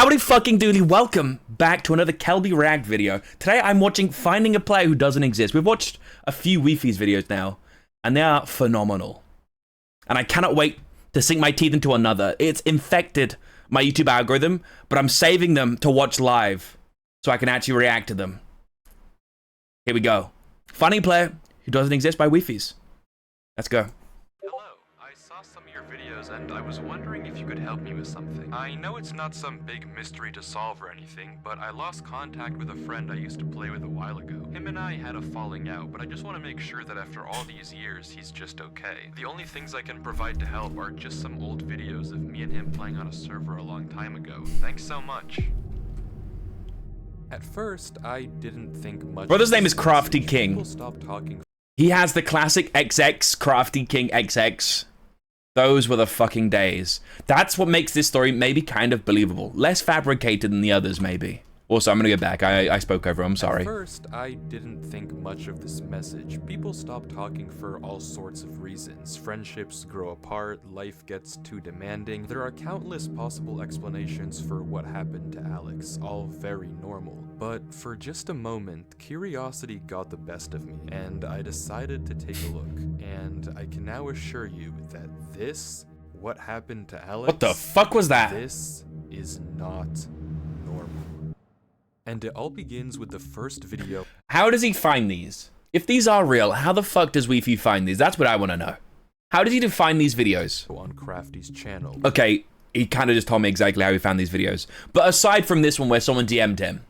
Howdy fucking doody, welcome back to another Kelby React video. Today I'm watching Finding a Player Who Doesn't Exist. We've watched a few Weefies videos now, and they are phenomenal. And I cannot wait to sink my teeth into another. It's infected my YouTube algorithm, but I'm saving them to watch live so I can actually react to them. Here we go. Finding a Player Who Doesn't Exist by Weefies. Let's go. I saw some of your videos and I was wondering if you could help me with something. I know it's not some big mystery to solve or anything, but I lost contact with a friend I used to play with a while ago. Him and I had a falling out, but I just want to make sure that after all these years, he's just okay. The only things I can provide to help are just some old videos of me and him playing on a server a long time ago. Thanks so much. At first, I didn't think much. Brother's name is Crafty King. People stopped talking. He has the classic XX, Crafty King XX. Those were the fucking days. That's what makes this story maybe kind of believable. Less fabricated than the others, maybe. Also, I'm gonna go back. I spoke over. I'm sorry. At first, I didn't think much of this message. People stop talking for all sorts of reasons. Friendships grow apart, life gets too demanding. There are countless possible explanations for what happened to Alex, all very normal. But for just a moment, curiosity got the best of me, and I decided to take a look. And I can now assure you that what happened to Alex— What the fuck was that? This is not normal. And it all begins with the first video. How does he find these? If these are real, how the fuck does Weefy find these? That's what I want to know. How does he find these videos? On Crafty's channel. Okay, he kind of just told me exactly how he found these videos. But aside from this one where someone DM'd him.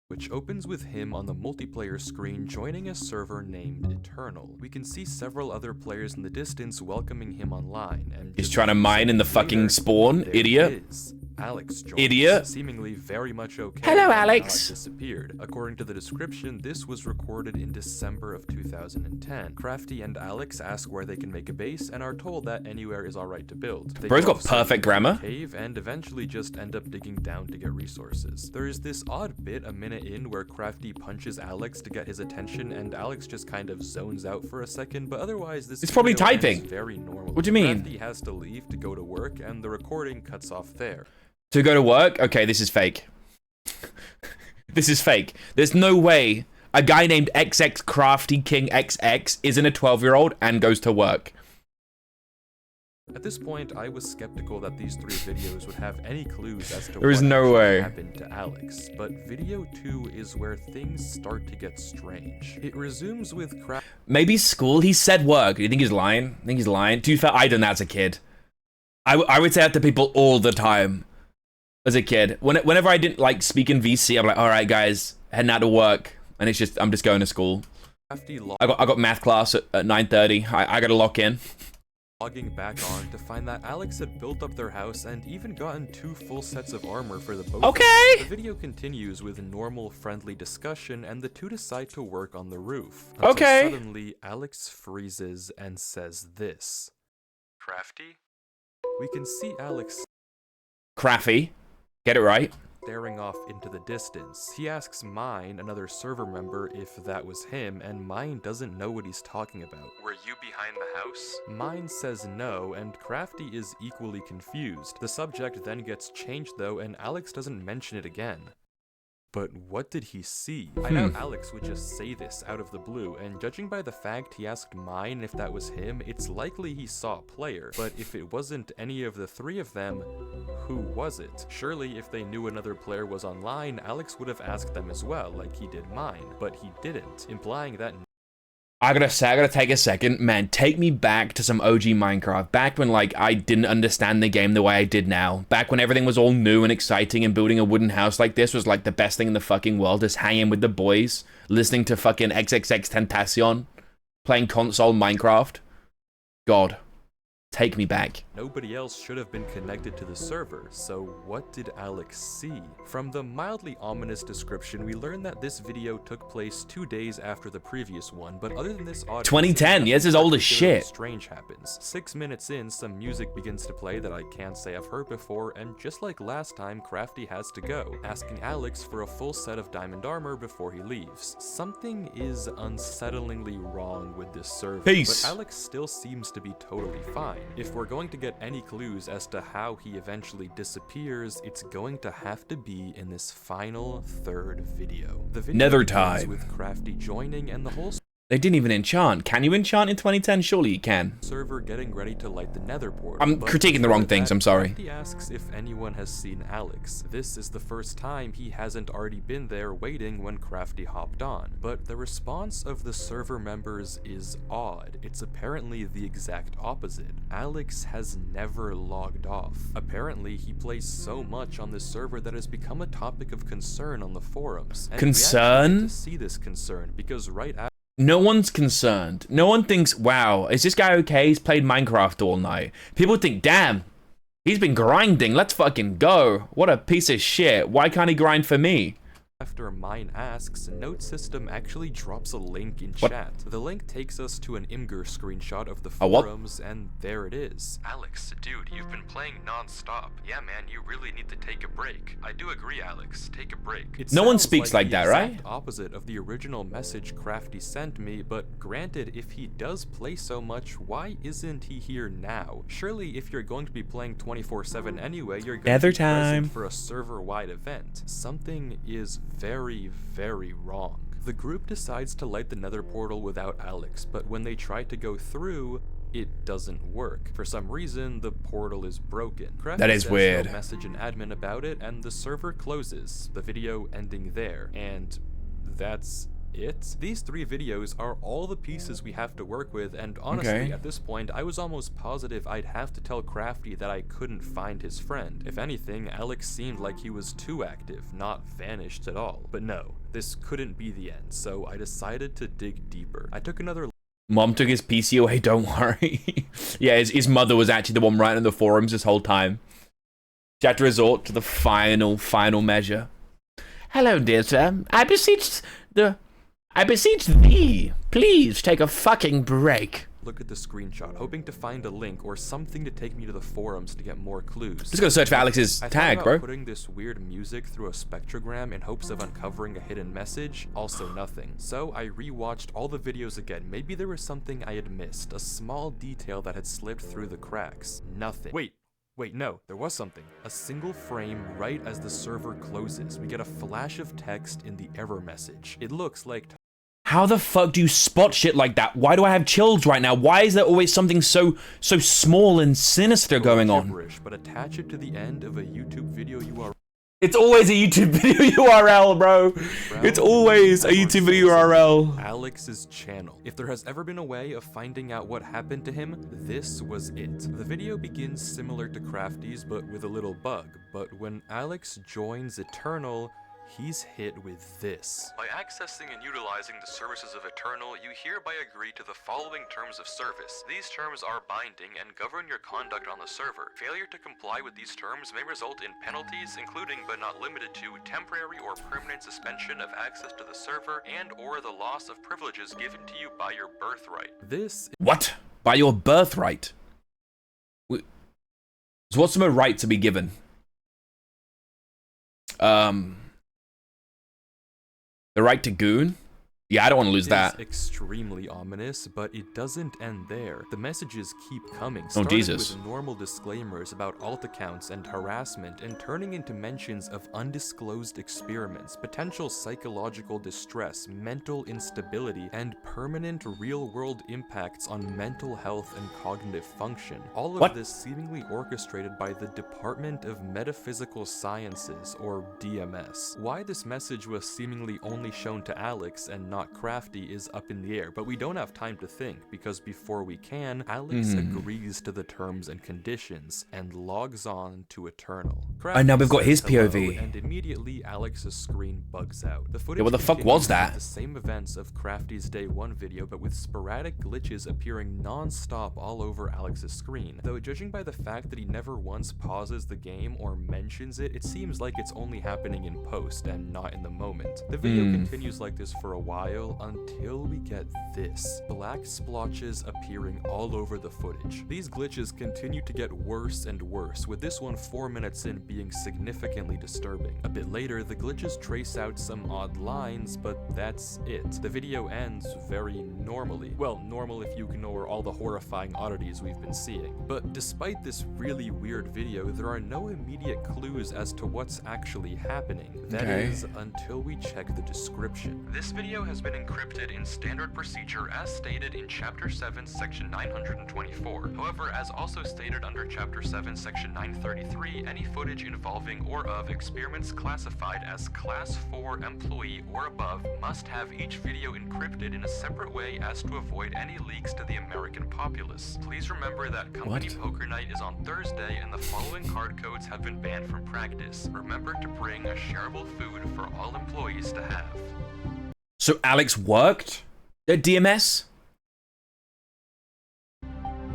Which opens with him on the multiplayer screen joining a server named Eternal. We can see several other players in the distance welcoming him online. And He's trying to mine in the fucking spawn, idiot. Alex joins, Idiot. seemingly very much okay. Hello, Alex. Disappeared. According to the description, this was recorded in December of 2010. Crafty and Alex ask where they can make a base and are told that anywhere is alright to build. They Bro's go got perfect grammar. Cave and eventually just end up digging down to get resources. There is this odd bit a minute in where Crafty punches Alex to get his attention, and Alex just kind of zones out for a second. But otherwise, this It's probably video ends typing. very normal. What do you mean? Crafty has to leave to go to work, and the recording cuts off there. To go to work? Okay, this is fake. This is fake. There's no way a guy named XX Crafty King XX isn't a 12-year-old and goes to work. At this point, I was skeptical that these three videos would have any clues as to There is what no actually way. happened to Alex, but video 2 is where things start to get strange. It resumes with Maybe school? He said work. Do you think he's lying? I think he's lying. To be fair, I done that as a kid. I would say that to people all the time. As a kid, whenever I didn't like speak in VC, I'm like, all right, guys, heading out to work, and I'm just going to school. I got math class at 9:30. I got to lock in. Logging back on to find that Alex had built up their house and even gotten 2 full sets of armor for the both. Okay. The video continues with normal, friendly discussion, and the two decide to work on the roof. Okay. Suddenly, Alex freezes and says this. Crafty? We can see Alex Craffy. Get it right. staring off into the distance. He asks Mine, another server member, if that was him, and Mine doesn't know what he's talking about. Were you behind the house? Mine says no, and Crafty is equally confused. The subject then gets changed though, and Alex doesn't mention it again. But what did he see? I doubt Alex would just say this out of the blue, and judging by the fact he asked Mine if that was him, it's likely he saw a player. But if it wasn't any of the three of them, who was it? Surely if they knew another player was online, Alex would have asked them as well, like he did Mine. But he didn't, implying that I gotta take a second. Man, take me back to some OG Minecraft. Back when, like, I didn't understand the game the way I did now. Back when everything was all new and exciting and building a wooden house like this was, like, the best thing in the fucking world. Just hanging with the boys, listening to fucking XXXTentacion, playing console Minecraft. God. Take me back. nobody else should have been connected to the server, so what did Alex see? From the mildly ominous description, we learn that this video took place 2 days after the previous one, but other than this audio, 2010, yes, it's old as shit. Strange happens. 6 minutes in, some music begins to play that I can't say I've heard before, and just like last time, Crafty has to go, asking Alex for a full set of diamond armor before he leaves. Something is unsettlingly wrong with this server, Peace. but Alex still seems to be totally fine. If we're going to get any clues as to how he eventually disappears, it's going to have to be in this final third video. The video Nether begins time. with Crafty joining and the whole They didn't even enchant. Can you enchant in 2010? Surely you can. server getting ready to light the nether portal. I'm But critiquing the wrong before things, that, I'm sorry. Crafty asks if anyone has seen Alex. This is the first time he hasn't already been there waiting when Crafty hopped on. But the response of the server members is odd. It's apparently the exact opposite. Alex has never logged off. Apparently, he plays so much on this server that has become a topic of concern on the forums. And we actually Concern? get to see this concern because right after No one's concerned. No one thinks, wow, is this guy okay? He's played Minecraft all night. People think, damn, he's been grinding. Let's fucking go. What a piece of shit. Why can't he grind for me? After Mine asks, Note System actually drops a link in What? chat. The link takes us to an Imgur screenshot of the A what? forums, and there it is. Alex, dude, you've been playing non-stop. Yeah, man, you really need to take a break. I do agree, Alex. Take a break. It No one sounds speaks like the that, right? exact opposite of the original message Crafty sent me, but granted, if he does play so much, why isn't he here now? Surely, if you're going to be playing 24/7 anyway, you're going Nether to be present time. for a server-wide event. Something is very, very wrong. The group decides to light the nether portal without Alex, but when they try to go through, it doesn't work. For some reason, the portal is broken. Crafty That is says weird. he'll message an admin about it, and the server closes, the video ending there. And that's it. These 3 videos are all the pieces we have to work with, and honestly, Okay. at this point, I was almost positive I'd have to tell Crafty that I couldn't find his friend. If anything, Alex seemed like he was too active, not vanished at all. But no, this couldn't be the end, so I decided to dig deeper. I took another Mom took his PC away, don't worry. Yeah, his mother was actually the one writing in the forums this whole time. She had to resort to the final measure. Hello, dear sir. I beseech thee, please take a fucking break. look at the screenshot, hoping to find a link or something to take me to the forums to get more clues. Just gotta search for Alex's I tag, thought bro. about putting this weird music through a spectrogram in hopes of uncovering a hidden message, also nothing. So I rewatched all the videos again. Maybe there was something I had missed, a small detail that had slipped through the cracks. Nothing. Wait, no, there was something. A single frame right as the server closes. We get a flash of text in the error message. It looks like How the fuck do you spot shit like that? Why do I have chills right now? Why is there always something so small and sinister going on? gibberish, but attach it to the end of a YouTube video URL. It's always a YouTube video URL, bro. It's always a YouTube video URL. Alex's channel. If there has ever been a way of finding out what happened to him, this was it. The video begins similar to Crafty's, but with a little bug. But when Alex joins Eternal, he's hit with this. By accessing and utilizing the services of Eternal, you hereby agree to the following terms of service. These terms are binding and govern your conduct on the server. Failure to comply with these terms may result in penalties, including but not limited to temporary or permanent suspension of access to the server and/or the loss of privileges given to you by your birthright. This What? By your birthright? So what's the right to be given? The right to goon? Yeah, I don't want to lose that. is extremely ominous, but it doesn't end there. The messages keep coming, Oh, starting Jesus. with normal disclaimers about alt accounts and harassment, and turning into mentions of undisclosed experiments, potential psychological distress, mental instability, and permanent real-world impacts on mental health and cognitive function. All of What? this seemingly orchestrated by the Department of Metaphysical Sciences, or DMS. Why this message was seemingly only shown to Alex and not Crafty is up in the air, but we don't have time to think, because before we can, Alex agrees to the terms and conditions and logs on to Eternal. And now we've got Crafty his says hello, POV. and immediately Alex's screen bugs out. The footage what the fuck continues was that? with the same events of Crafty's Day 1 video, but with sporadic glitches appearing non-stop all over Alex's screen. Though judging by the fact that he never once pauses the game or mentions it, it seems like it's only happening in post and not in the moment. The video continues like this for a while, while until we get this. Black splotches appearing all over the footage. These glitches continue to get worse and worse, with this one 4 minutes in being significantly disturbing. A bit later, the glitches trace out some odd lines, but that's it. The video ends very normally. Well, normal if you ignore all the horrifying oddities we've been seeing. But despite this really weird video, there are no immediate clues as to what's actually happening. That is, until we check the description. This video has been encrypted in standard procedure as stated in Chapter 7, Section 924. However, as also stated under Chapter 7, Section 933, any footage involving or of experiments classified as Class 4 employee or above must have each video encrypted in a separate way as to avoid any leaks to the American populace. Please remember that Company Poker Night is on Thursday and the following card codes have been banned from practice. Remember to bring a shareable food for all employees to have. So Alex worked at DMS?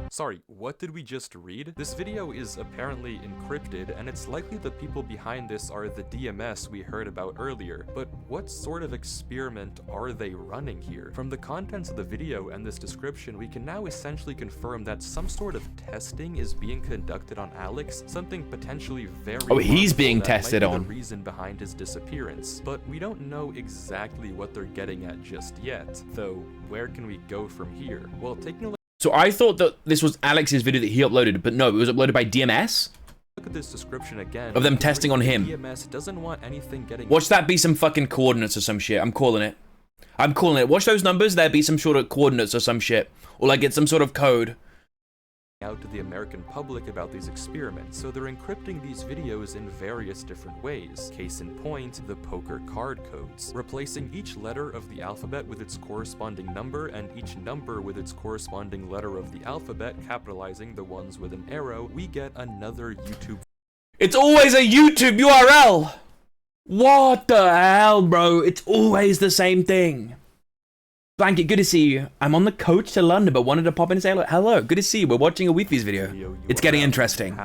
Sorry, what did we just read? This video is apparently encrypted, and it's likely the people behind this are the DMS we heard about earlier, but what sort of experiment are they running here? From the contents of the video and this description, we can now essentially confirm that some sort of testing is being conducted on Alex, something potentially very he's being tested might be on. the reason behind his disappearance, but we don't know exactly what they're getting at just yet, though where can we go from here? Well, taking a look So I thought that this was Alex's video that he uploaded, but no, it was uploaded by DMS? Look at this description again. Of them testing on him. DMS doesn't want anything getting. Watch that be some fucking coordinates or some shit. I'm calling it. I'm calling it. Watch those numbers. There be some sort of coordinates or some shit. Or like it's some sort of code. Out to the American public about these experiments, so they're encrypting these videos in various different ways. Case in point, the poker card codes. Replacing each letter of the alphabet with its corresponding number and each number with its corresponding letter of the alphabet, capitalizing the ones with an arrow, we get another YouTube. It's always a YouTube URL! What the hell, bro? It's always the same thing. Blanket, good to see you. I'm on the coach to London, but wanted to pop in and say hello. Hello, good to see you. We're watching a Weefies video. It's getting interesting.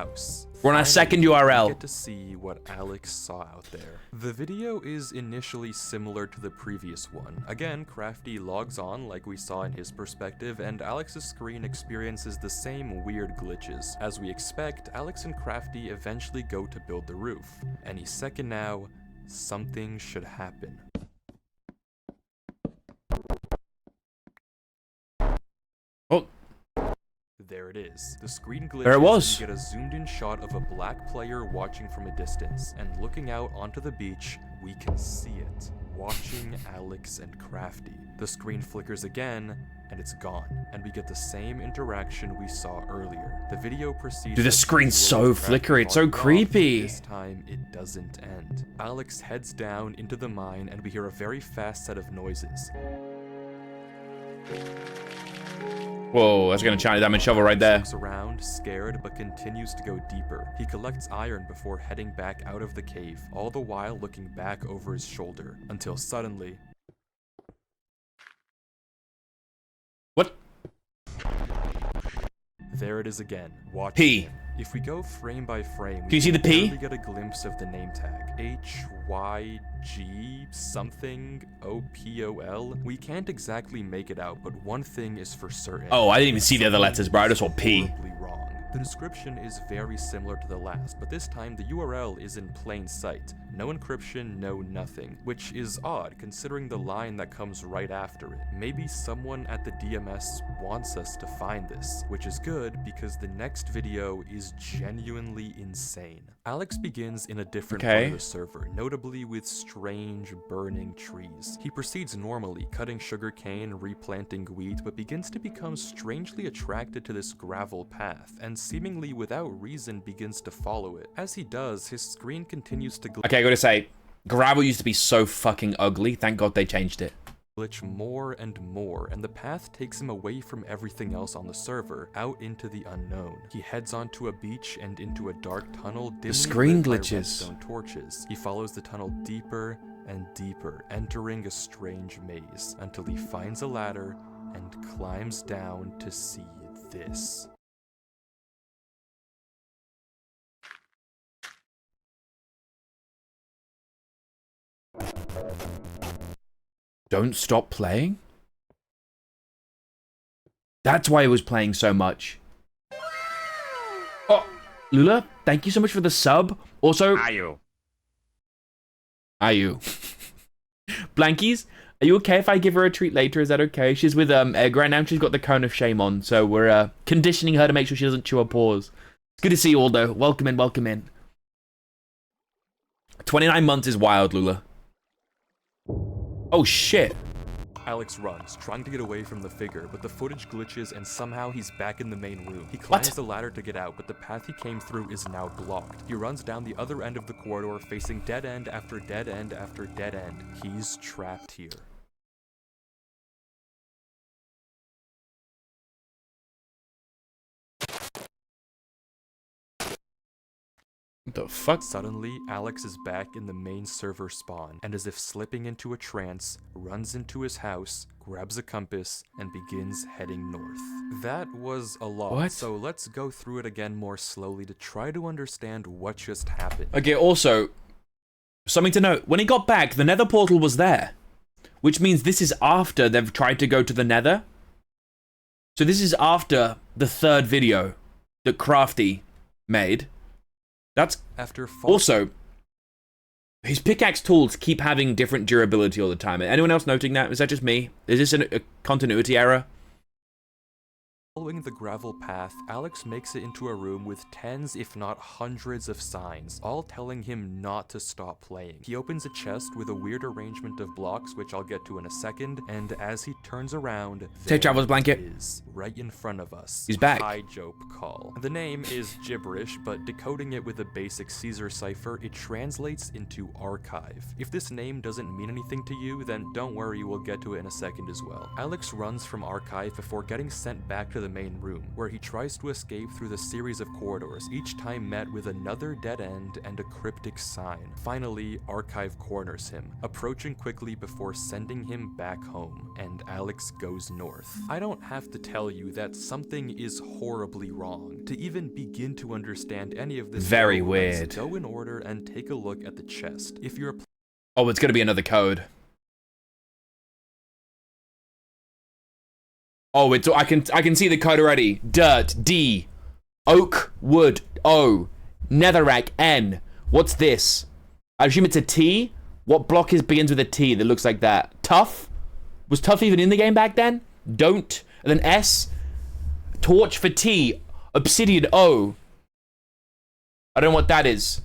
We're on our second URL. We get to see what Alex saw out there. The video is initially similar to the previous one. Again, Crafty logs on like we saw in his perspective, and Alex's screen experiences the same weird glitches. As we expect, Alex and Crafty eventually go to build the roof. Any second now, something should happen. Oh. There it is. The screen glitches. There it was. We get a zoomed in shot of a black player watching from a distance, and looking out onto the beach, we can see it. Watching Alex and Crafty. The screen flickers again, and it's gone. And we get the same interaction we saw earlier. The video proceeds. Dude, the screen's so flickery. It's so creepy. This time, it doesn't end. Alex heads down into the mine, and we hear a very fast set of noises. Whoa, that's gonna China Diamond shovel right there. He looks around, scared, but continues to go deeper. He collects iron before heading back out of the cave, all the while looking back over his shoulder, until suddenly... What? There it is again. Watch P. him. If we go frame by frame, Can you see the P? We get a glimpse of the name tag. HYG something OPOL. We can't exactly make it out, but one thing is for certain. Oh, I didn't even see the other letters, bro. I just saw P. Horribly wrong. The description is very similar to the last, but this time the URL is in plain sight. No encryption, no nothing, which is odd considering the line that comes right after it. Maybe someone at the DMS wants us to find this, which is good because the next video is genuinely insane. Alex begins in a different part of the server, notably with strange burning trees. He proceeds normally, cutting sugarcane, replanting wheat, but begins to become strangely attracted to this gravel path, and seemingly without reason begins to follow it. As he does, his screen continues to Okay, I gotta say, gravel used to be so fucking ugly. Thank God they changed it. Glitch more and more, and the path takes him away from everything else on the server, out into the unknown. He heads onto a beach and into a dark tunnel dimly screen lit by glitches. redstone torches. He follows the tunnel deeper and deeper, entering a strange maze, until he finds a ladder and climbs down to see this. Don't stop playing? That's why it was playing so much. Oh, Lula, thank you so much for the sub. Also, Ayu. Blankies, are you okay if I give her a treat later? Is that okay? She's with Egg right now. She's got the cone of shame on, so we're conditioning her to make sure she doesn't chew her paws. It's good to see you all, though. Welcome in, welcome in. 29 months is wild, Lula. Oh, shit. Alex runs, trying to get away from the figure, but the footage glitches and somehow he's back in the main room. He climbs the ladder to get out, but the path he came through is now blocked. He runs down the other end of the corridor, facing dead end after dead end after dead end. He's trapped here. What the fuck? Suddenly, Alex is back in the main server spawn, and as if slipping into a trance, runs into his house, grabs a compass, and begins heading north. That was a lot, What? so let's go through it again more slowly to try to understand what just happened. Okay, also, something to note. When he got back, the nether portal was there. Which means this is after they've tried to go to the nether. So this is after the third video that Crafty made. That's After also, his pickaxe tools keep having different durability all the time. Anyone else noting that? Is that just me? Is this a continuity error? Following the gravel path, Alex makes it into a room with tens if not hundreds of signs, all telling him not to stop playing. He opens a chest with a weird arrangement of blocks, which I'll get to in a second, and as he turns around, Take Travel's blanket. it is, right in front of us. He's back. Jope call. The name is gibberish, but decoding it with a basic Caesar cipher, it translates into archive. If this name doesn't mean anything to you, then don't worry, we'll get to it in a second as well. Alex runs from archive before getting sent back to the main room, where he tries to escape through the series of corridors, each time met with another dead end and a cryptic sign. Finally, archive corners him, approaching quickly before sending him back home, and Alex goes north. I don't have to tell you that something is horribly wrong. To even begin to understand any of this, Very let's weird. go in order and take a look at the chest. If you're Oh, it's gonna be another code. Oh, it's I can see the code already. Dirt D, oak wood O, netherrack N. What's this? I assume it's a T. What block begins with a T that looks like that? Tough? Was tough even in the game back then? Don't. And then S. Torch for T. Obsidian O. I don't know what that is.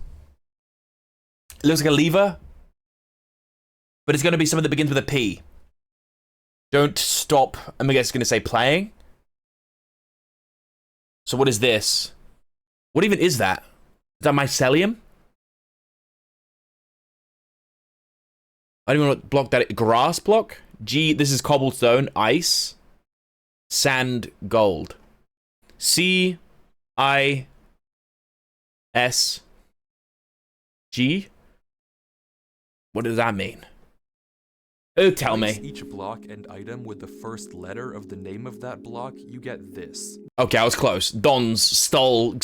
It looks like a lever. But it's going to be something that begins with a P. Don't stop. I'm going to say playing. So what is this? What even is that? Is that mycelium? I don't even know what block that is. Grass block? G, this is cobblestone, ice, sand, gold. C, I, S, G? What does that mean? Oh, tell place me. each block and item with the first letter of the name of that block, you get this. Okay, I was close. Dons, stole.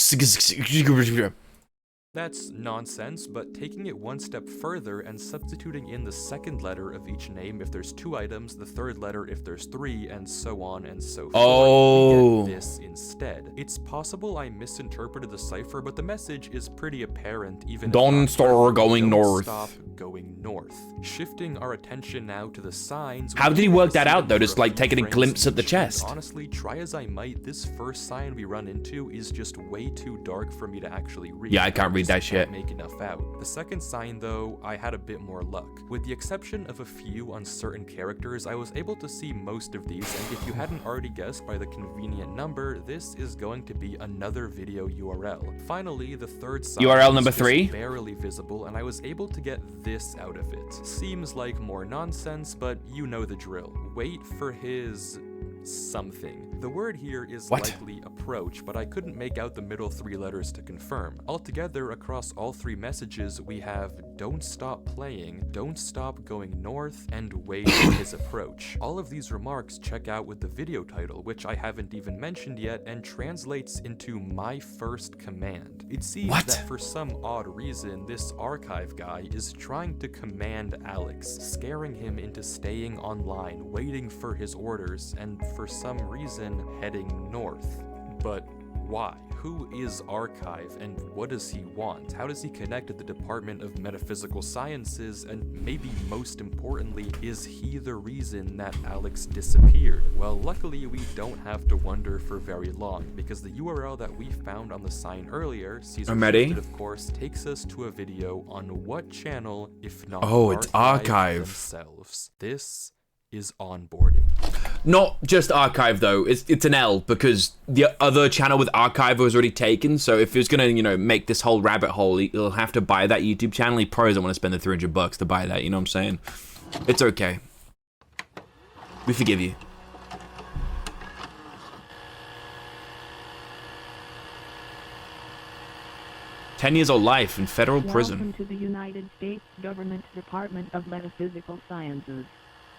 That's nonsense, but taking it one step further and substituting in the second letter of each name if there's 2 items, the third letter if there's 3, and so on and so forth, Oh. we get this instead. It's possible I misinterpreted the cipher, but the message is pretty apparent even if Don't not start perfect. going Don't north. Stop going north. Shifting our attention now to the signs. How we did he only work see that them out, though? for Just, a like, few taking a frames glimpse at the each, and chest? honestly, try as I might, this first sign we run into is just way too dark for me to actually read. Yeah, I can't read that just can't shit. Make enough out. The second sign, though, I had a bit more luck. With the exception of a few uncertain characters, I was able to see most of these, and if you hadn't already guessed by the convenient number, this is going to be another video URL. Finally, the third sign URL is number just 3? barely visible, and I was able to get this out of it. Seems like more nonsense, but you know the drill. Wait for his something. The word here is What? likely approach, but I couldn't make out the middle 3 letters to confirm. Altogether, across all 3 messages, we have don't stop playing, don't stop going north, and wait for his approach. All of these remarks check out with the video title, which I haven't even mentioned yet, and translates into my first command. It seems that for some odd reason, this archive guy is trying to command Alex, scaring him into staying online, waiting for his orders, and for some reason heading north. But why? Who is Archive, and what does he want? How does he connect to the Department of Metaphysical Sciences, and maybe most importantly, is he the reason that Alex disappeared? Well, luckily we don't have to wonder for very long, because the URL that we found on the sign earlier, Caesar Shifted, of course, takes us to a video on what channel, if not it's Archive themselves. This is Onboarding. Not just Archive though, it's an L, because the other channel with Archive was already taken, so if he was gonna, you know, make this whole rabbit hole, he'll have to buy that YouTube channel. He probably doesn't want to spend the $300 to buy that, you know what I'm saying? It's okay. We forgive you. "10-year-old life in federal prison." Welcome to the United States Government Department of Metaphysical Sciences.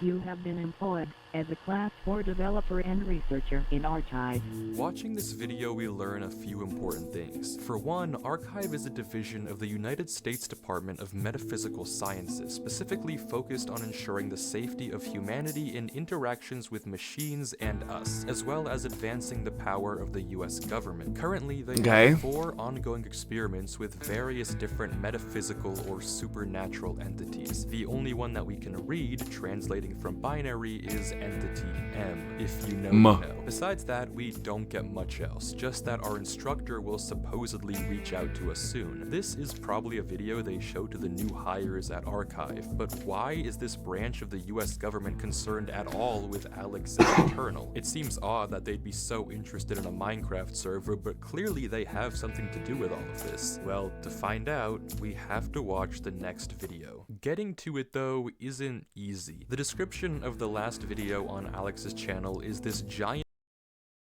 You have been employed as a Class 4 developer and researcher in Archive. Watching this video, we learn a few important things. For one, Archive is a division of the United States Department of Metaphysical Sciences, specifically focused on ensuring the safety of humanity in interactions with machines and us, as well as advancing the power of the US government. Currently, they have 4 ongoing experiments with various different metaphysical or supernatural entities. The only one that we can read, translating from binary, is Entity M, if you know, you know. Besides that, we don't get much else, just that our instructor will supposedly reach out to us soon. This is probably a video they show to the new hires at Archive, but why is this branch of the US government concerned at all with Alex's Eternal? It seems odd that they'd be so interested in a Minecraft server, but clearly they have something to do with all of this. Well, to find out, we have to watch the next video. Getting to it though isn't easy. The description of the last video on Alex's channel is this giant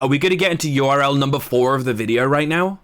Are we gonna get into URL number 4 of the video right now?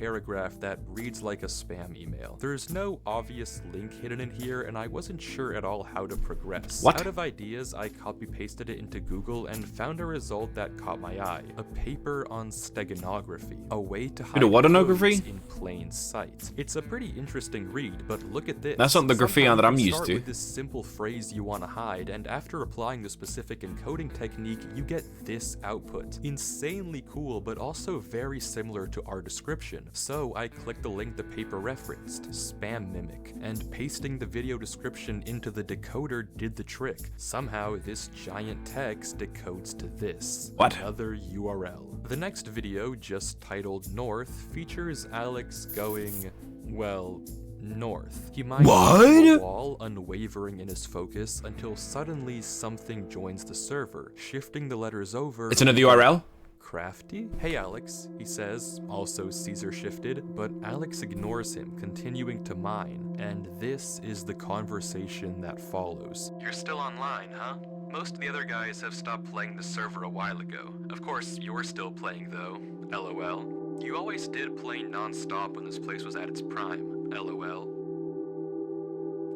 paragraph that reads like a spam email. There's no obvious link hidden in here, and I wasn't sure at all how to progress. Out of ideas, I copy-pasted it into Google and found a result that caught my eye. A paper on steganography, a way to hide codes in plain sight. It's a pretty interesting read, but look at this. That's not the Grapheon that I'm used to. With this simple phrase you want to hide, and after applying the specific encoding technique, you get this output. Insanely cool, but also very similar to our description. So I clicked the link the paper referenced, Spam Mimic, and pasting the video description into the decoder did the trick. Somehow this giant text decodes to this. Another URL. The next video, just titled North, features Alex going, well, north. He might be the wall, unwavering in his focus, until suddenly something joins the server, shifting the letters over. It's another URL? Crafty? Hey Alex, he says, also Caesar Shifted, but Alex ignores him, continuing to mine, and this is the conversation that follows. You're still online, huh? Most of the other guys have stopped playing the server a while ago. Of course, you're still playing though, LOL. You always did play non-stop when this place was at its prime, LOL.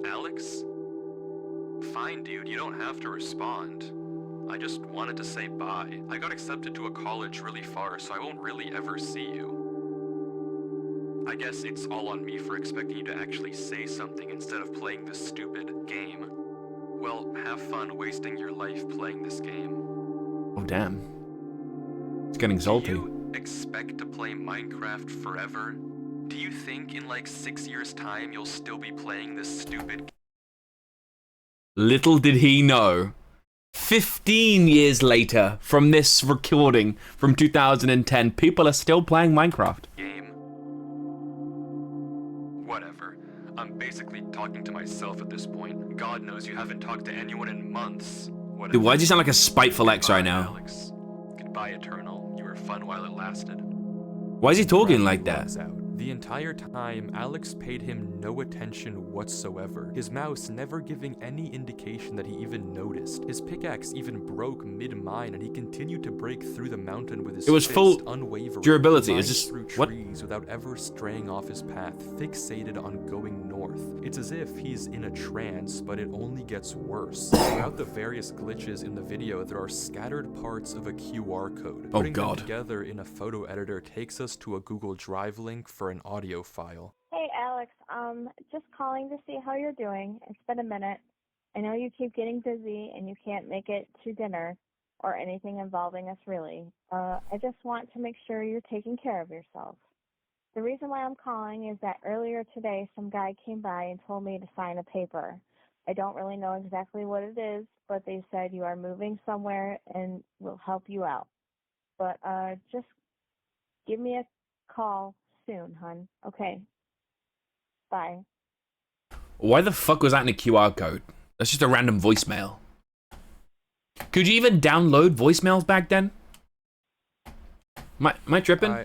Alex? Fine dude, you don't have to respond. I just wanted to say bye. I got accepted to a college really far, so I won't really ever see you. I guess it's all on me for expecting you to actually say something instead of playing this stupid game. Well, have fun wasting your life playing this game. Oh damn. It's getting salty. Do you expect to play Minecraft forever? Do you think in like 6 years' time you'll still be playing this stupid game? Little did he know. 15 years later from this recording from 2010, people are still playing Minecraft. Whatever. I'm basically talking to myself at this point. God knows you haven't talked to anyone in months. Whatever. Dude, why does he sound like a spiteful ex right now? Alex. Goodbye, Eternal. You were fun while it lasted. Why is he talking like that? The entire time, Alex paid him no attention whatsoever, his mouse never giving any indication that he even noticed. His pickaxe even broke mid-mine, and he continued to break through the mountain with his It was fist, full unwavering, durability. flying It's just through what? trees without ever straying off his path, fixated on going north. It's as if he's in a trance, but it only gets worse. Throughout the various glitches in the video, there are scattered parts of a QR code. Oh, Putting them God. together in a photo editor takes us to a Google Drive link for an audio file. Hey, Alex. Just calling to see how you're doing. It's been a minute. I know you keep getting busy and you can't make it to dinner or anything involving us, really. I just want to make sure you're taking care of yourself. The reason why I'm calling is that earlier today, some guy came by and told me to sign a paper. I don't really know exactly what it is, but they said you are moving somewhere and we'll help you out. But just give me a call soon, hun. Okay. Bye. Why the fuck was that in a QR code? That's just a random voicemail. Could you even download voicemails back then? Am I tripping?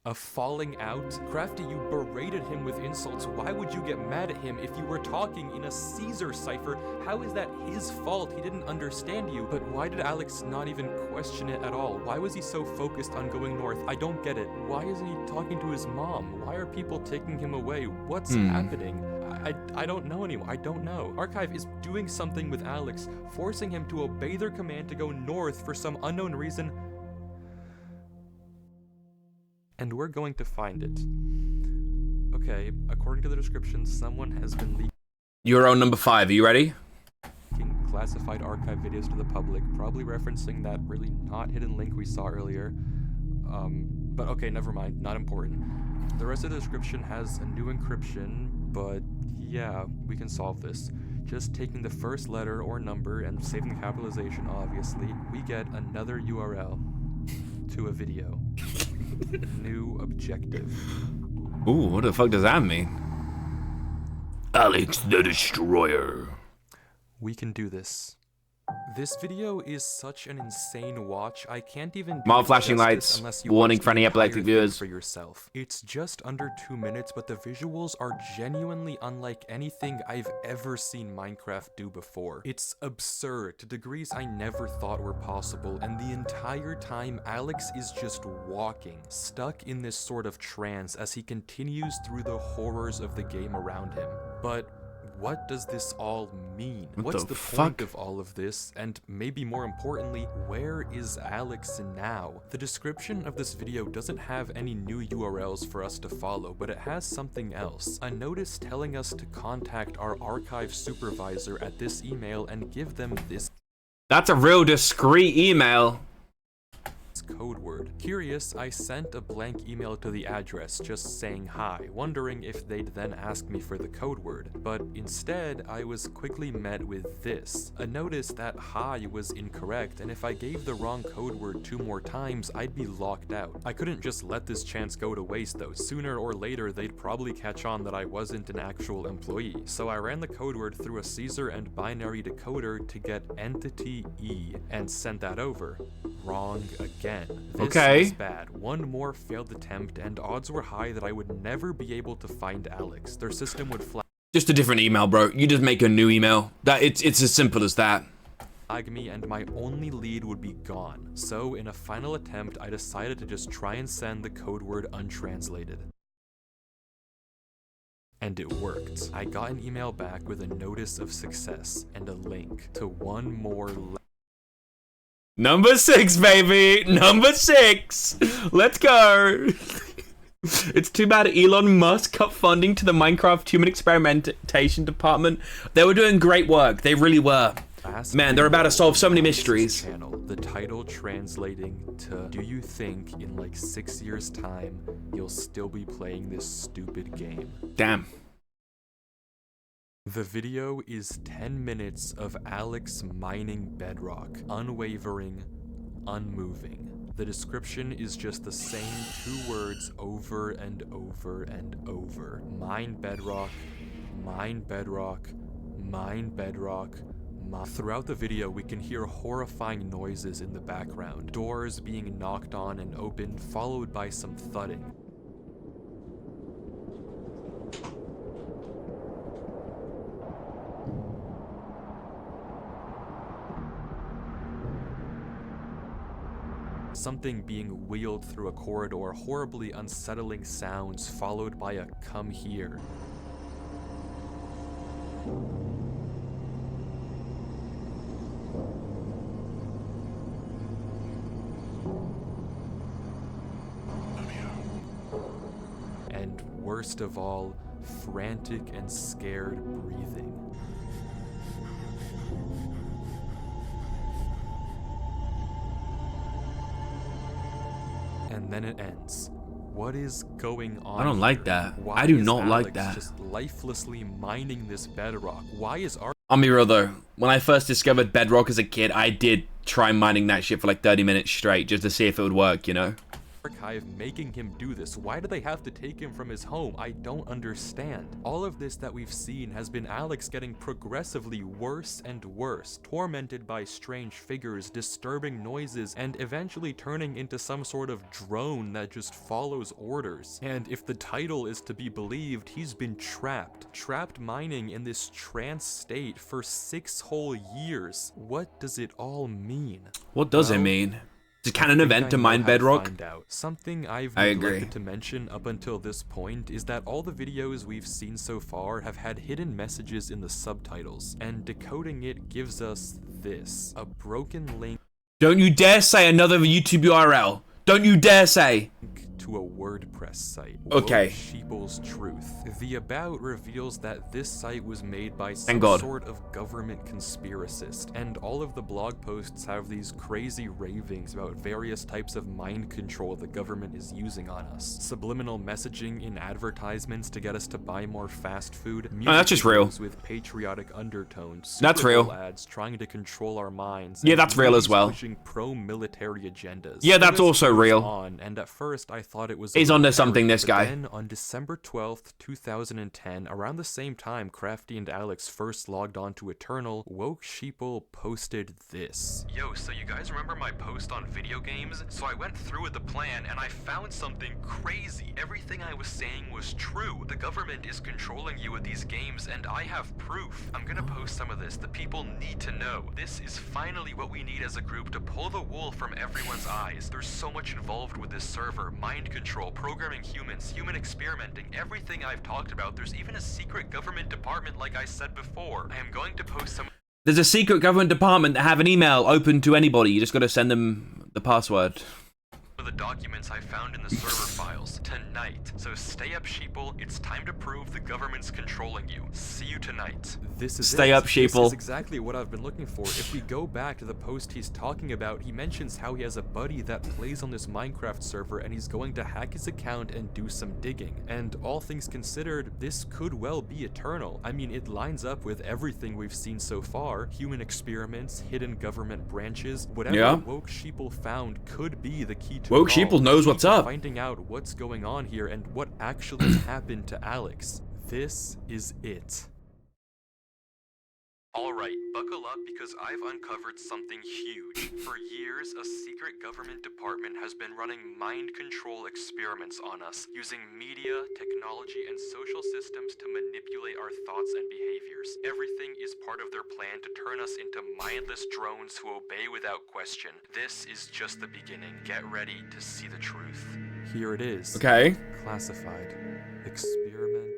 A falling out? Crafty, you berated him with insults. Why would you get mad at him if you were talking in a Caesar cipher? How is that his fault? He didn't understand you. But why did Alex not even question it at all? Why was he so focused on going north? I don't get it. Why isn't he talking to his mom? Why are people taking him away? What's happening? I don't know anymore. I don't know. Archive is doing something with Alex, forcing him to obey their command to go north for some unknown reason. And we're going to find it. Okay, according to the description, someone has been leaking Euro number 5, are you ready? classified archive videos to the public, probably referencing that really not hidden link we saw earlier. But okay, never mind, not important. The rest of the description has a new encryption, but yeah, we can solve this. Just taking the first letter or number and saving the capitalization, obviously, we get another URL to a video. New objective. Ooh, what the fuck does that mean? Alex the Destroyer. We can do this. This video is such an insane watch, I can't even do Mild it flashing justice lights, unless you warning watch for the any entire epileptic thing viewers. for yourself. It's just under 2 minutes, but the visuals are genuinely unlike anything I've ever seen Minecraft do before. It's absurd to degrees I never thought were possible, and the entire time Alex is just walking, stuck in this sort of trance as he continues through the horrors of the game around him. But what does this all mean? What's the point of all of this? And maybe more importantly, where is Alex now? The description of this video doesn't have any new URLs for us to follow, but it has something else. A notice telling us to contact our archive supervisor at this email and give them this That's a real discreet email. code word. Curious, I sent a blank email to the address just saying hi, wondering if they'd then ask me for the code word. But instead, I was quickly met with this. A notice that hi was incorrect, and if I gave the wrong code word 2 more times, I'd be locked out. I couldn't just let this chance go to waste though. Sooner or later, they'd probably catch on that I wasn't an actual employee. So I ran the code word through a Caesar and binary decoder to get entity E and sent that over. Wrong again. This is bad. One more failed attempt, and odds were high that I would never be able to find Alex. Their system would Just a different email, bro. You just make a new email. It's as simple as that. flag me, and my only lead would be gone. So, in a final attempt, I decided to just try and send the code word untranslated. And it worked. I got an email back with a notice of success and a link to one more Number 6, baby. Number 6. Let's go. It's too bad Elon Musk cut funding to the Minecraft Human Experimentation Department. They were doing great work. They really were. Man, they're about to solve so many mysteries. Channel, the title translating to, do you think in like 6 years' time, you'll still be playing this stupid game? Damn. The video is 10 minutes of Alex mining bedrock, unwavering, unmoving. The description is just the same 2 words over and over and over. Mine bedrock, mine bedrock, mine bedrock. Throughout the video, we can hear horrifying noises in the background. Doors being knocked on and opened, followed by some thudding. something being wheeled through a corridor, horribly unsettling sounds followed by a "come here." And worst of all, frantic and scared breathing. And then it ends. What is going on? I don't like here? that. Why I do is not like Alex that. just lifelessly mining this bedrock? Why is I'll be real though. When I first discovered Bedrock as a kid, I did try mining that shit for like 30 minutes straight just to see if it would work, you know? Archive making him do this? Why do they have to take him from his home? I don't understand. All of this that we've seen has been Alex getting progressively worse and worse, tormented by strange figures, disturbing noises, and eventually turning into some sort of drone that just follows orders. And if the title is to be believed, he's been trapped mining in this trance state for 6 whole years. What does it all mean? What does it mean? It's a canon event to mine Bedrock? Something I've I neglected agree. to mention up until this point is that all the videos we've seen so far have had hidden messages in the subtitles, and decoding it gives us this: a broken link Don't you dare say another YouTube URL. Don't you dare say. to a WordPress site. Okay. Woke Sheeple's Truth. The About reveals that this site was made by some Thank God. sort of government conspiracist, and all of the blog posts have these crazy ravings about various types of mind control the government is using on us. Subliminal messaging in advertisements to get us to buy more fast food. that's just real. Videos with patriotic undertones. That's Super Bowl real. ads trying to control our minds. Yeah, and that's real as movies well. Pushing pro-military agendas. Yeah, that's The list also goes real. on, and at first I thought it was He's a onto parody, something, this but guy. Then on December 12th, 2010, around the same time Crafty and Alex first logged on to Eternal, Woke Sheeple posted this. Yo, so you guys remember my post on video games? So I went through with the plan and I found something crazy. Everything I was saying was true. The government is controlling you with these games and I have proof. I'm gonna post some of this. The people need to know. This is finally what we need as a group to pull the wool from everyone's eyes. There's so much involved with this server. Mind control, programming humans, human experimenting, everything I've talked about. There's even a secret government department like I said before. I am going to post some There's a secret government department that have an email open to anybody. You just gotta send them the password. of the documents I found in the server files tonight. So stay up, Sheeple. It's time to prove the government's controlling you. See you tonight. This is Stay it. up, This Sheeple. is exactly what I've been looking for. If we go back to the post he's talking about, he mentions how he has a buddy that plays on this Minecraft server and he's going to hack his account and do some digging. And all things considered, this could well be Eternal. I mean, it lines up with everything we've seen so far. Human experiments, hidden government branches, whatever Yeah. Woke Sheeple found could be the key to Woke it all. Sheeple knows Key what's to up. Finding out what's going on here and what actually happened to Alex. This is it. Alright, buckle up because I've uncovered something huge. For years, a secret government department has been running mind control experiments on us, using media, technology, and social systems to manipulate our thoughts and behaviors. Everything is part of their plan to turn us into mindless drones who obey without question. This is just the beginning. Get ready to see the truth. Here it is. Okay. Classified. Experiment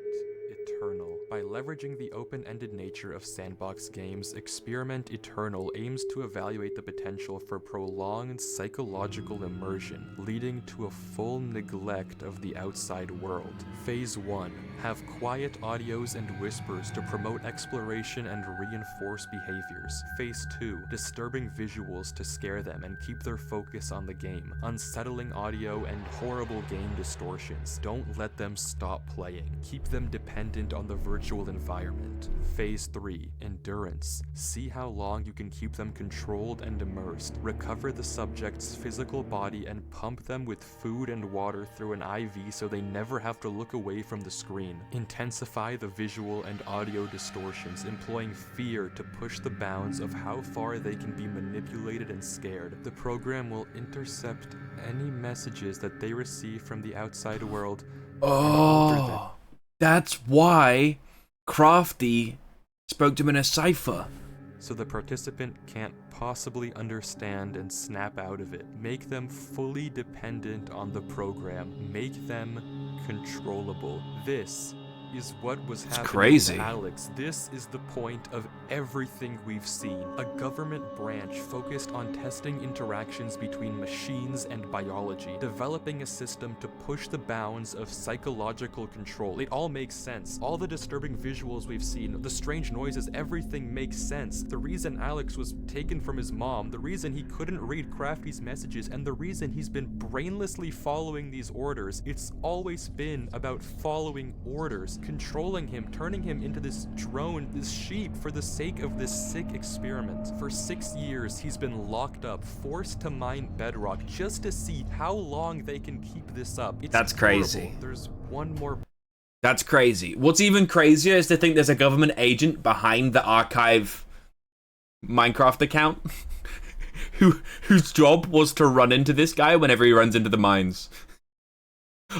Eternal. By leveraging the open-ended nature of sandbox games, Experiment Eternal aims to evaluate the potential for prolonged psychological immersion, leading to a full neglect of the outside world. Phase 1. Have quiet audios and whispers to promote exploration and reinforce behaviors. Phase 2. Disturbing visuals to scare them and keep their focus on the game. Unsettling audio and horrible game distortions. Don't let them stop playing. Keep them dependent on the virtual environment. Phase 3. Endurance. See how long you can keep them controlled and immersed. Recover the subject's physical body and pump them with food and water through an IV so they never have to look away from the screen. Intensify the visual and audio distortions, employing fear to push the bounds of how far they can be manipulated and scared. The program will intercept any messages that they receive from the outside world. Oh, that's why Crafty spoke to him in a cipher. so the participant can't possibly understand and snap out of it. Make them fully dependent on the program. Make them controllable. This is what was happening crazy. to Alex. This is the point of everything we've seen. A government branch focused on testing interactions between machines and biology, developing a system to push the bounds of psychological control. It all makes sense. All the disturbing visuals we've seen, the strange noises, everything makes sense. The reason Alex was taken from his mom, the reason he couldn't read Crafty's messages, and the reason he's been brainlessly following these orders, it's always been about following orders, controlling him, turning him into this drone, this sheep, for the sake of this sick experiment. For 6 years, he's been locked up, forced to mine bedrock, just to see how long they can keep this up. It's That's crazy. horrible. There's one more. That's crazy. What's even crazier is to think there's a government agent behind the archive Minecraft account whose job was to run into this guy whenever he runs into the mines.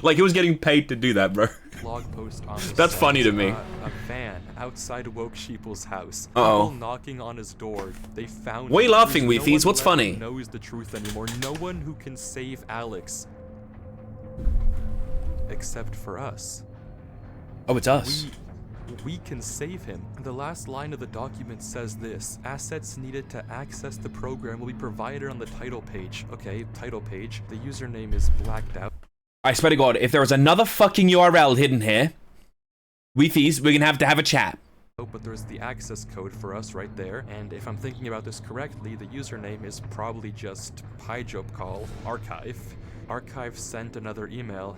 Like, he was getting paid to do that, bro. Blog post on the That's site. funny to me. A van outside Woke Sheeple's house. Uh-oh. People knocking on his door. They found Why are you him. laughing, There's no Weefies? one What's left funny? who knows the truth anymore. No one who can save Alex. Except for us. Oh, it's us. We can save him. The last line of the document says this: assets needed to access the program will be provided on the title page. Okay, title page. The username is blacked out. I swear to God, if there was another fucking URL hidden here, Weefies, we're gonna have to have a chat. But there's the access code for us right there, and if I'm thinking about this correctly, the username is probably just PyJobCall archive. Archive sent another email.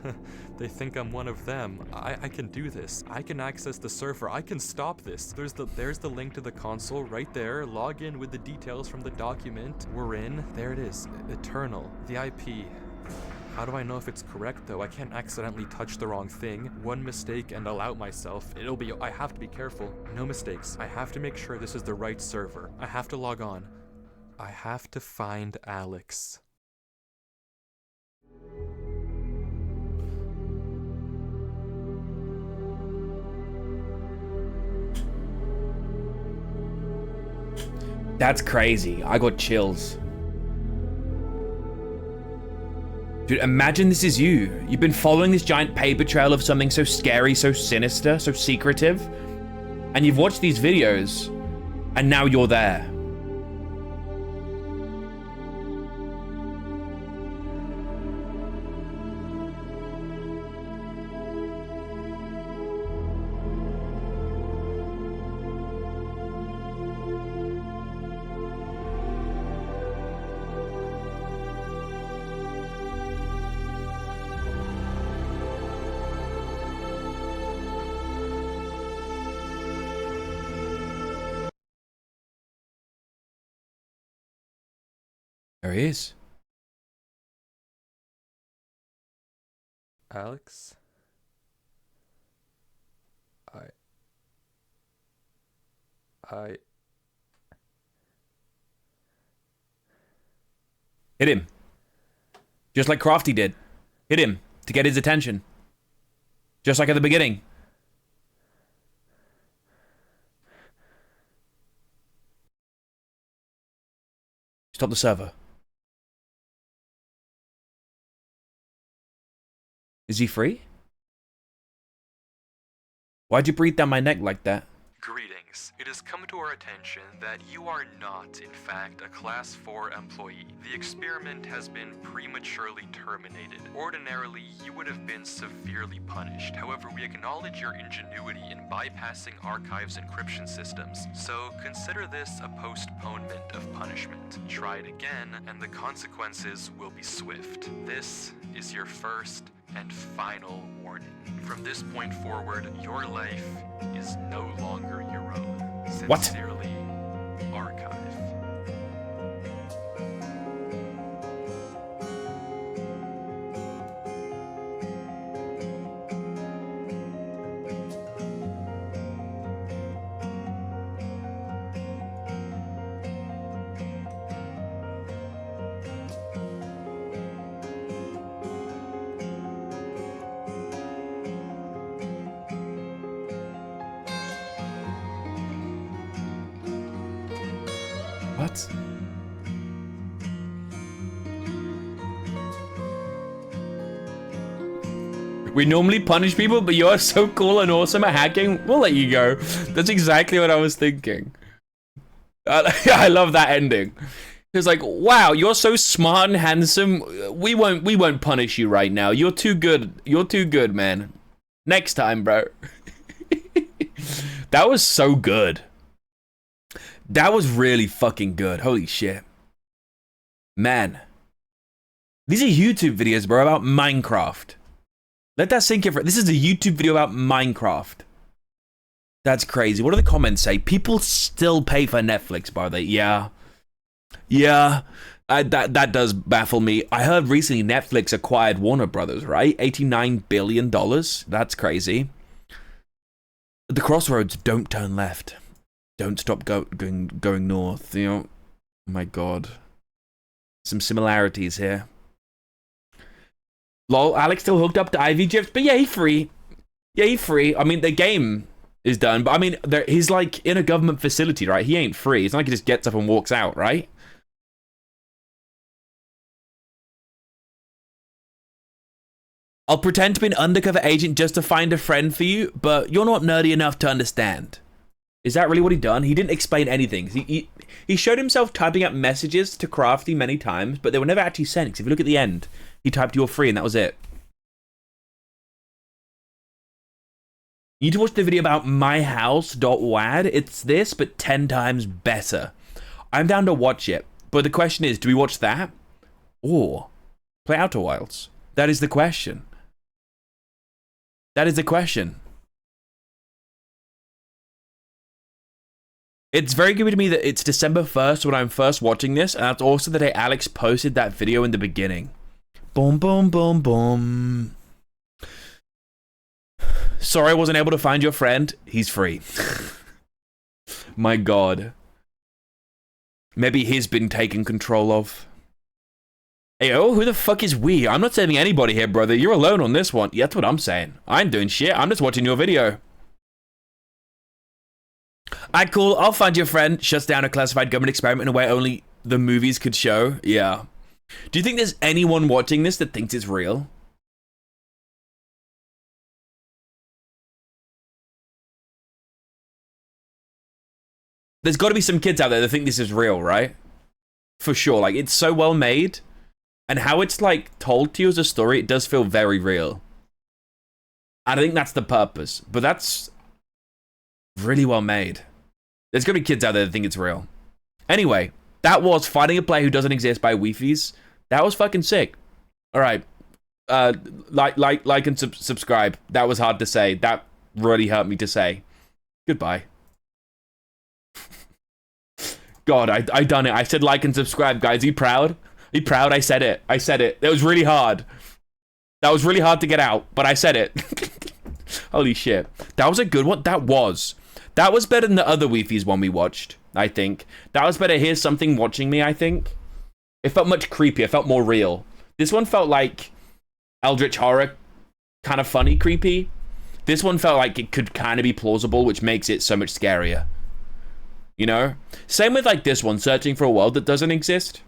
They think I'm one of them. I can do this. I can access the server. I can stop this. There's the link to the console right there. Log in with the details from the document. We're in. There it is. Eternal. The IP. How do I know if it's correct though? I can't accidentally touch the wrong thing. One mistake and I'll out myself. I have to be careful. No mistakes. I have to make sure this is the right server. I have to log on. I have to find Alex. That's crazy. I got chills. Dude, imagine this is you. You've been following this giant paper trail of something so scary, so sinister, so secretive, and you've watched these videos, and now you're there. There he is. Alex? Hit him. Just like Crafty did. Hit him to get his attention. Just like at the beginning. Stop the server. Is he free? Why'd you breathe down my neck like that? Greetings. It has come to our attention that you are not, in fact, a Class 4 employee. The experiment has been prematurely terminated. Ordinarily, you would have been severely punished. However, we acknowledge your ingenuity in bypassing Archive's encryption systems, so consider this a postponement of punishment. Try it again, and the consequences will be swift. This is your first and final warning. From this point forward, your life is no longer your own. What? Sincerely, Archive. What? We normally punish people, but you're so cool and awesome at hacking, we'll let you go. That's exactly what I was thinking. I love that ending. It's like, wow, you're so smart and handsome. We won't punish you right now. You're too good. You're too good, man. Next time, bro. That was so good. That was really fucking good. Holy shit. Man. These are YouTube videos, bro, about Minecraft. Let that sink in for. This is a YouTube video about Minecraft. That's crazy. What do the comments say? People still pay for Netflix, by the way. Yeah. Yeah. That does baffle me. I heard recently Netflix acquired Warner Brothers, right? $89 billion. That's crazy. At the crossroads, don't turn left. Don't stop going north. You know, oh my god. Some similarities here. Lol, Alex still hooked up to Ivy Gyps, but yeah, he's free. Yeah, he's free. I mean, the game is done, but I mean, he's like in a government facility, right? He ain't free. It's not like he just gets up and walks out, right? I'll pretend to be an undercover agent just to find a friend for you, but you're not nerdy enough to understand. Is that really what he done? He didn't explain anything. He showed himself typing up messages to Crafty many times, but they were never actually sent. Because if you look at the end, he typed "you're free" and that was it. You need to watch the video about myhouse.wad. It's this, but 10 times better. I'm down to watch it, but the question is, do we watch that or play Outer Wilds? That is the question. That is the question. It's very good to me that it's December 1st when I'm first watching this, and that's also the day Alex posted that video in the beginning. Boom, boom, boom, boom. Sorry I wasn't able to find your friend. He's free. My god. Maybe he's been taken control of. Hey, oh, who the fuck is we? I'm not saving anybody here, brother. You're alone on this one. Yeah, that's what I'm saying. I ain't doing shit. I'm just watching your video. Alright, cool. I'll find your friend. Shuts down a classified government experiment in a way only the movies could show. Yeah. Do you think there's anyone watching this that thinks it's real? There's got to be some kids out there that think this is real, right? For sure. Like, it's so well made. And how it's, like, told to you as a story, it does feel very real. And I think that's the purpose. But that's really well made. There's gonna be kids out there that think it's real. Anyway, that was Finding a Player Who Doesn't Exist by Weefies. That was fucking sick. Alright. Like and subscribe. That was hard to say. That really hurt me to say. Goodbye. God, I done it. I said like and subscribe, guys. Are you proud? Are you proud? I said it. I said it. It was really hard. That was really hard to get out, but I said it. Holy shit. That was a good one. That was better than the other Weefies one we watched, I think. That was better. Here's Something Watching Me, I think. It felt much creepier. It felt more real. This one felt like Eldritch Horror, kind of funny, creepy. This one felt like it could kind of be plausible, which makes it so much scarier. You know? Same with like this one, Searching for a World That Doesn't Exist.